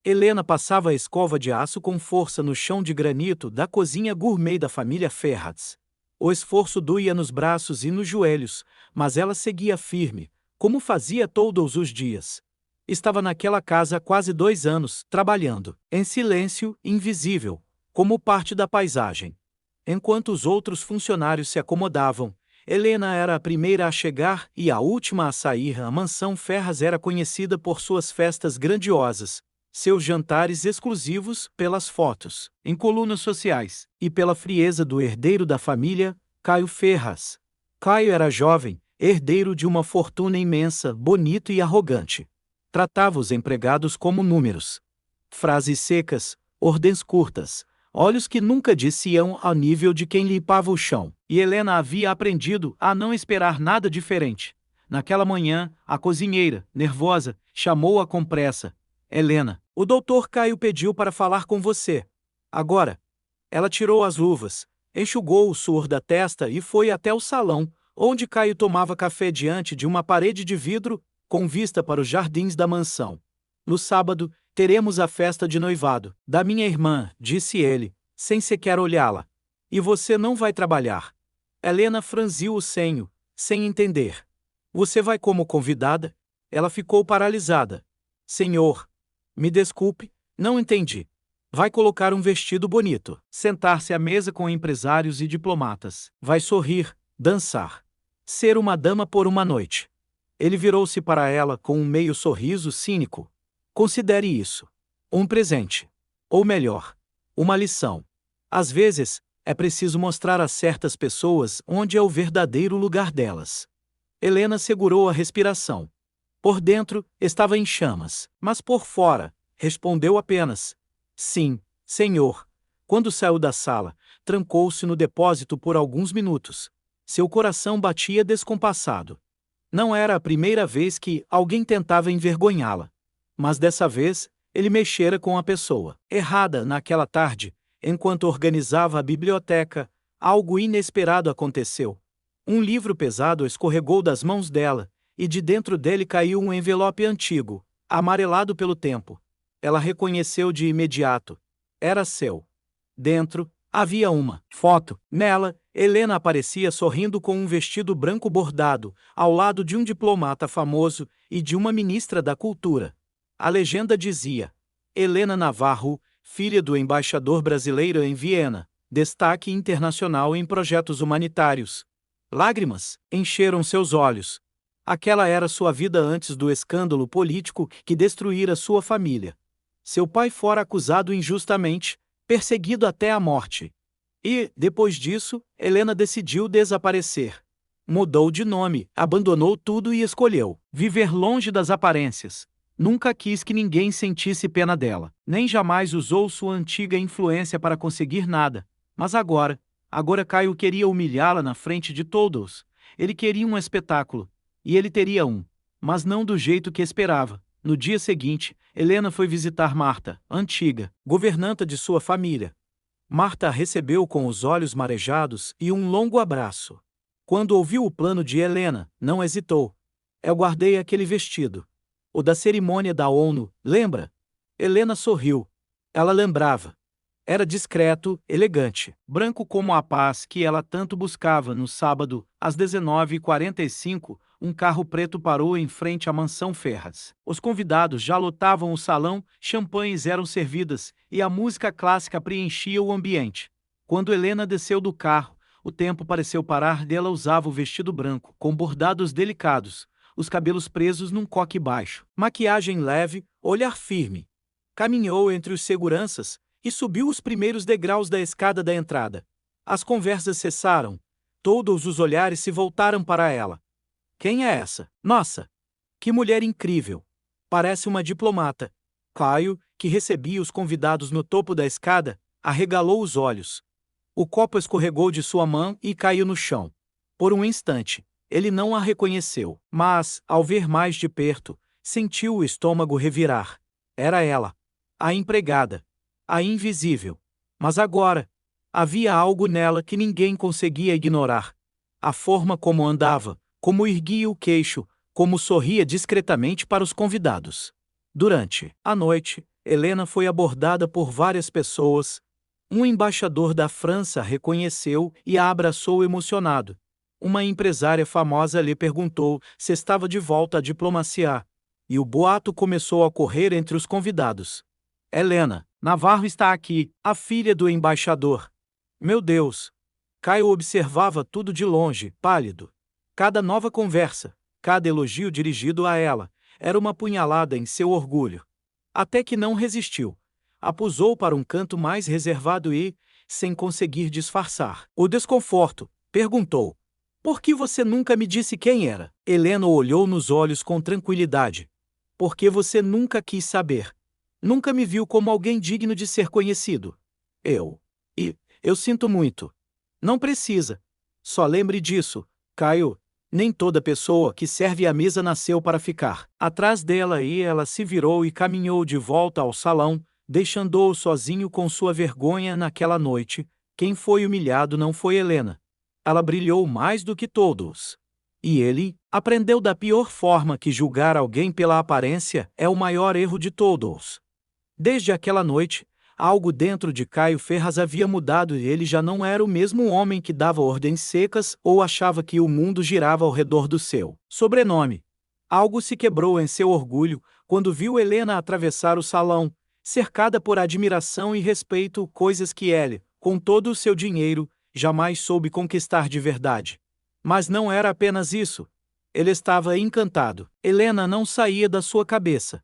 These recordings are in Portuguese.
Helena passava a escova de aço com força no chão de granito da cozinha gourmet da família Ferrats. O esforço doía nos braços e nos joelhos, mas ela seguia firme, como fazia todos os dias. Estava naquela casa há quase 2 anos, trabalhando, em silêncio, invisível, como parte da paisagem. Enquanto os outros funcionários se acomodavam, Helena era a primeira a chegar e a última a sair. A mansão Ferrats era conhecida por suas festas grandiosas, seus jantares exclusivos, pelas fotos em colunas sociais e pela frieza do herdeiro da família, Caio Ferraz. Caio era jovem, herdeiro de uma fortuna imensa, bonito e arrogante. Tratava os empregados como números. Frases secas, ordens curtas, olhos que nunca desciam ao nível de quem limpava o chão. E Helena havia aprendido a não esperar nada diferente. Naquela manhã, a cozinheira, nervosa, chamou-a com pressa. Helena, o doutor Caio pediu para falar com você. Agora. Ela tirou as luvas, enxugou o suor da testa e foi até o salão, onde Caio tomava café diante de uma parede de vidro, com vista para os jardins da mansão. No sábado, teremos a festa de noivado da minha irmã, disse ele, sem sequer olhá-la. E você não vai trabalhar. Helena franziu o senho, sem entender. Você vai como convidada? Ela ficou paralisada. Senhor, me desculpe, não entendi. Vai colocar um vestido bonito, sentar-se à mesa com empresários e diplomatas. Vai sorrir, dançar. Ser uma dama por uma noite. Ele virou-se para ela com um meio sorriso cínico. Considere isso um presente. Ou melhor, uma lição. Às vezes, é preciso mostrar a certas pessoas onde é o verdadeiro lugar delas. Helena segurou a respiração. Por dentro, estava em chamas, mas por fora, respondeu apenas: sim, senhor. Quando saiu da sala, trancou-se no depósito por alguns minutos. Seu coração batia descompassado. Não era a primeira vez que alguém tentava envergonhá-la. Mas dessa vez, ele mexera com a pessoa errada. Naquela tarde, enquanto organizava a biblioteca, algo inesperado aconteceu. Um livro pesado escorregou das mãos dela, e de dentro dele caiu um envelope antigo, amarelado pelo tempo. Ela reconheceu de imediato. Era seu. Dentro, havia uma foto. Nela, Helena aparecia sorrindo com um vestido branco bordado, ao lado de um diplomata famoso e de uma ministra da Cultura. A legenda dizia: Helena Navarro, filha do embaixador brasileiro em Viena, destaque internacional em projetos humanitários. Lágrimas encheram seus olhos. Aquela era sua vida antes do escândalo político que destruíra sua família. Seu pai fora acusado injustamente, perseguido até a morte. E, depois disso, Helena decidiu desaparecer. Mudou de nome, abandonou tudo e escolheu viver longe das aparências. Nunca quis que ninguém sentisse pena dela, nem jamais usou sua antiga influência para conseguir nada. Mas agora Caio queria humilhá-la na frente de todos. Ele queria um espetáculo. E ele teria um. Mas não do jeito que esperava. No dia seguinte, Helena foi visitar Marta, antiga governanta de sua família. Marta a recebeu com os olhos marejados e um longo abraço. Quando ouviu o plano de Helena, não hesitou. Eu guardei aquele vestido. O da cerimônia da ONU, lembra? Helena sorriu. Ela lembrava. Era discreto, elegante, branco como a paz que ela tanto buscava. No sábado, às 19h45, um carro preto parou em frente à mansão Ferrats. Os convidados já lotavam o salão, champanhes eram servidas e a música clássica preenchia o ambiente. Quando Helena desceu do carro, o tempo pareceu parar. Ela usava o vestido branco, com bordados delicados, os cabelos presos num coque baixo, maquiagem leve, olhar firme. Caminhou entre os seguranças e subiu os primeiros degraus da escada da entrada. As conversas cessaram. Todos os olhares se voltaram para ela. Quem é essa? Nossa! Que mulher incrível! Parece uma diplomata. Caio, que recebia os convidados no topo da escada, arregalou os olhos. O copo escorregou de sua mão e caiu no chão. Por um instante, ele não a reconheceu, mas, ao ver mais de perto, sentiu o estômago revirar. Era ela. A empregada. A invisível. Mas agora, havia algo nela que ninguém conseguia ignorar. A forma como andava, como erguia o queixo, como sorria discretamente para os convidados. Durante a noite, Helena foi abordada por várias pessoas. Um embaixador da França a reconheceu e a abraçou emocionado. Uma empresária famosa lhe perguntou se estava de volta à diplomacia. E o boato começou a correr entre os convidados. Helena Navarro está aqui, a filha do embaixador. Meu Deus! Caio observava tudo de longe, pálido. Cada nova conversa, cada elogio dirigido a ela, era uma punhalada em seu orgulho. Até que não resistiu. Apusou para um canto mais reservado e, sem conseguir disfarçar o desconforto, perguntou: por que você nunca me disse quem era? Helena o olhou nos olhos com tranquilidade. Porque você nunca quis saber. Nunca me viu como alguém digno de ser conhecido. Eu sinto muito. Não precisa. Só lembre disso, Caio. Nem toda pessoa que serve à mesa nasceu para ficar. Atrás dela e ela se virou e caminhou de volta ao salão, deixando-o sozinho com sua vergonha naquela noite. Quem foi humilhado não foi Helena. Ela brilhou mais do que todos. E ele aprendeu da pior forma que julgar alguém pela aparência é o maior erro de todos. Desde aquela noite, algo dentro de Caio Ferraz havia mudado e ele já não era o mesmo homem que dava ordens secas ou achava que o mundo girava ao redor do seu sobrenome. Algo se quebrou em seu orgulho quando viu Helena atravessar o salão, cercada por admiração e respeito, coisas que ele, com todo o seu dinheiro, jamais soube conquistar de verdade. Mas não era apenas isso. Ele estava encantado. Helena não saía da sua cabeça.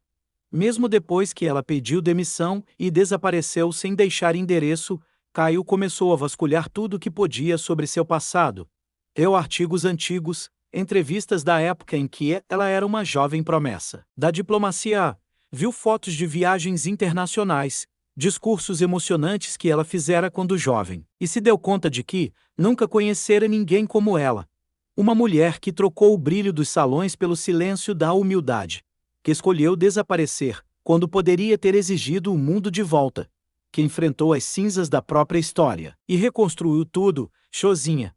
Mesmo depois que ela pediu demissão e desapareceu sem deixar endereço, Caio começou a vasculhar tudo o que podia sobre seu passado. Leu artigos antigos, entrevistas da época em que ela era uma jovem promessa da diplomacia, viu fotos de viagens internacionais, discursos emocionantes que ela fizera quando jovem, e se deu conta de que nunca conhecera ninguém como ela. Uma mulher que trocou o brilho dos salões pelo silêncio da humildade, que escolheu desaparecer, quando poderia ter exigido o mundo de volta, que enfrentou as cinzas da própria história e reconstruiu tudo, sozinha.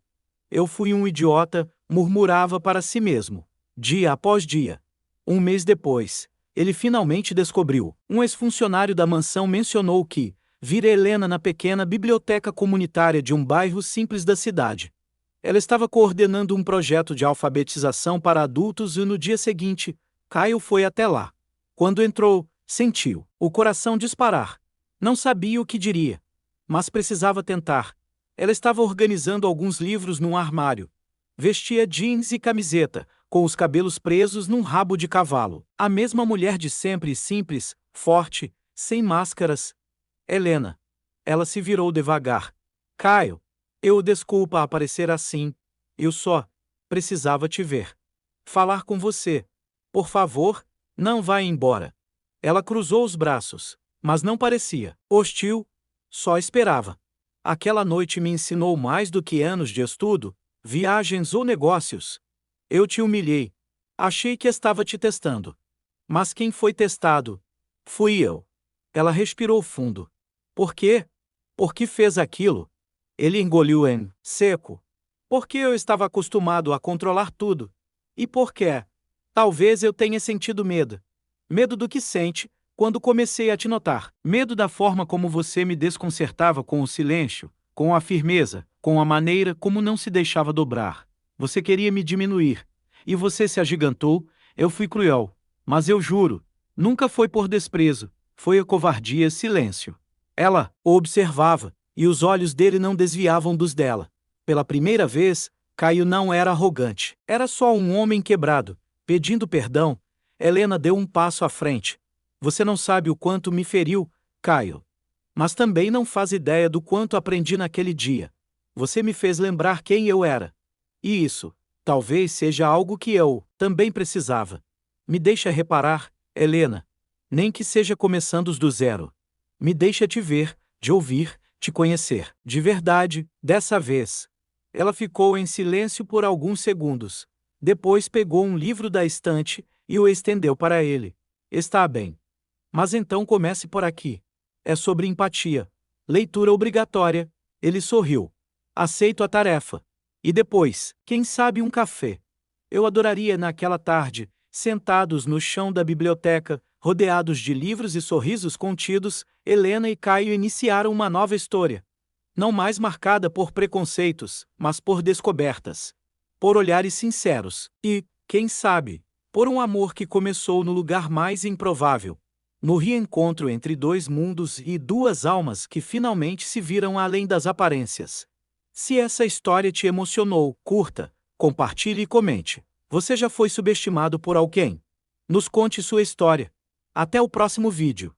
Eu fui um idiota, murmurava para si mesmo, dia após dia. Um mês depois, ele finalmente descobriu. Um ex-funcionário da mansão mencionou que vira Helena na pequena biblioteca comunitária de um bairro simples da cidade. Ela estava coordenando um projeto de alfabetização para adultos e no dia seguinte, Caio foi até lá. Quando entrou, sentiu o coração disparar. Não sabia o que diria, mas precisava tentar. Ela estava organizando alguns livros num armário. Vestia jeans e camiseta, com os cabelos presos num rabo de cavalo. A mesma mulher de sempre, simples, forte, sem máscaras. Helena. Ela se virou devagar. Caio, eu desculpa aparecer assim. Eu só precisava te ver. Falar com você. Por favor, não vá embora. Ela cruzou os braços, mas não parecia hostil, só esperava. Aquela noite me ensinou mais do que anos de estudo, viagens ou negócios. Eu te humilhei. Achei que estava te testando. Mas quem foi testado? Fui eu. Ela respirou fundo. Por quê? Por que fez aquilo? Ele engoliu em seco. Porque eu estava acostumado a controlar tudo. E por quê? Talvez eu tenha sentido medo. Medo do que sente quando comecei a te notar. Medo da forma como você me desconcertava com o silêncio, com a firmeza, com a maneira como não se deixava dobrar. Você queria me diminuir. E você se agigantou. Eu fui cruel. Mas eu juro, nunca foi por desprezo. Foi a covardia, silêncio. Ela o observava, e os olhos dele não desviavam dos dela. Pela primeira vez, Caio não era arrogante. Era só um homem quebrado. Pedindo perdão, Helena deu um passo à frente. Você não sabe o quanto me feriu, Caio. Mas também não faz ideia do quanto aprendi naquele dia. Você me fez lembrar quem eu era. E isso, talvez seja algo que eu também precisava. Me deixa reparar, Helena. Nem que seja começando do zero. Me deixa te ver, te ouvir, te conhecer. De verdade, dessa vez. Ela ficou em silêncio por alguns segundos. Depois pegou um livro da estante e o estendeu para ele. Está bem. Mas então comece por aqui. É sobre empatia. Leitura obrigatória. Ele sorriu. Aceito a tarefa. E depois, quem sabe um café. Eu adoraria naquela tarde, sentados no chão da biblioteca, Rodeados de livros e sorrisos contidos, Helena e Caio iniciaram uma nova história. Não mais marcada por preconceitos, mas por descobertas. Por olhares sinceros e, quem sabe, por um amor que começou no lugar mais improvável. No reencontro entre dois mundos e duas almas que finalmente se viram além das aparências. Se essa história te emocionou, curta, compartilhe e comente. Você já foi subestimado por alguém? Nos conte sua história. Até o próximo vídeo.